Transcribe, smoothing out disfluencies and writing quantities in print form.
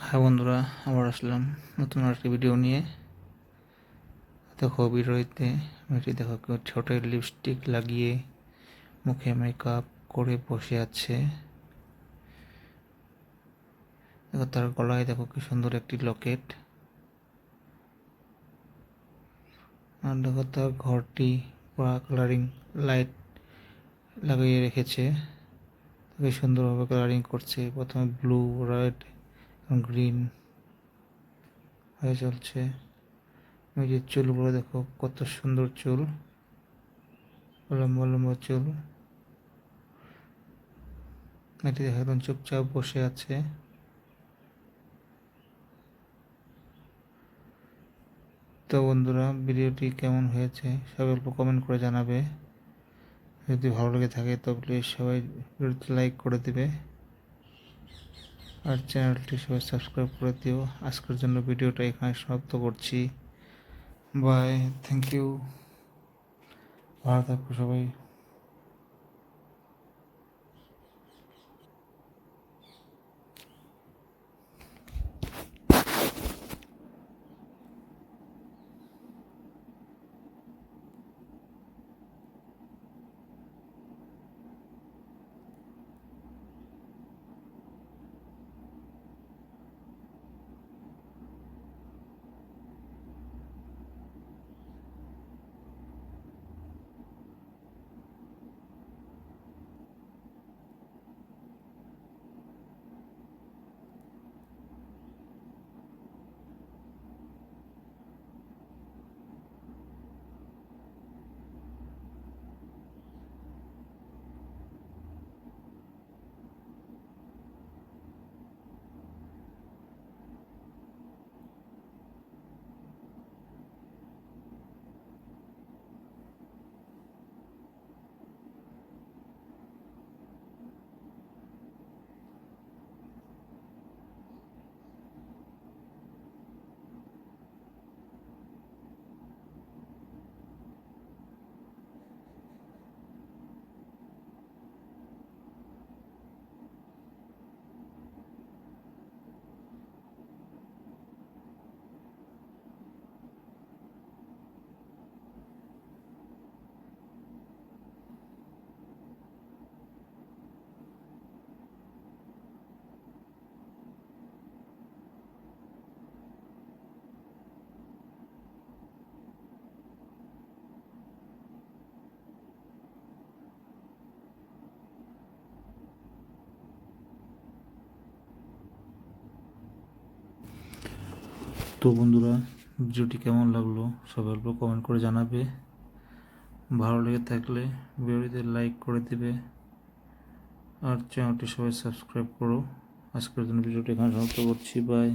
হ্যাঁ বন্ধুরা, আবার আসলাম নতুন আরেকটি ভিডিও নিয়ে। দেখো ভিডিওতে মেয়েটি দেখো ছোট লিপস্টিক লাগিয়ে মুখে মেকআপ করে বসে আছে। দেখো তার গলায় দেখো কি সুন্দর একটি লকেট। আর দেখো তার ঘরটি পুরা কালারিং লাইট লাগিয়ে রেখেছে। খুবই সুন্দরভাবে কালারিং করছে। প্রথমে ব্লু, রেড এবং গ্রিন হয়ে চলছে। মেয়েটির চুলগুলো দেখো কত সুন্দর চুল, লম্বা লম্বা চুল। মেয়েটি দেখো একদম চুপচাপ বসে আছে। তো বন্ধুরা, ভিডিওটি কেমন হয়েছে সবাই অল্প কমেন্ট করে জানাবে। যদি ভালো লেগে থাকে তো প্লিজ সবাই ভিডিওতে লাইক করে দিবে আর চ্যানেলটি সবাই সাবস্ক্রাইব করে দিও। আজকের জন্য ভিডিওটা এখানে সমাপ্ত করছি। বাই, থ্যাংক ইউ, ভালো থাকো সবাই। তো বন্ধুরা, ভিডিওটি কেমন লাগলো সবাই অল্প কমেন্ট করে জানাবে। ভালো লেগে থাকলে ভিডিওতে লাইক করে দিবে আর চ্যানেলটি সবাই সাবস্ক্রাইব করো। আজকের জন্য ভিডিওটি এখানে সমাপ্ত করছি। বাই।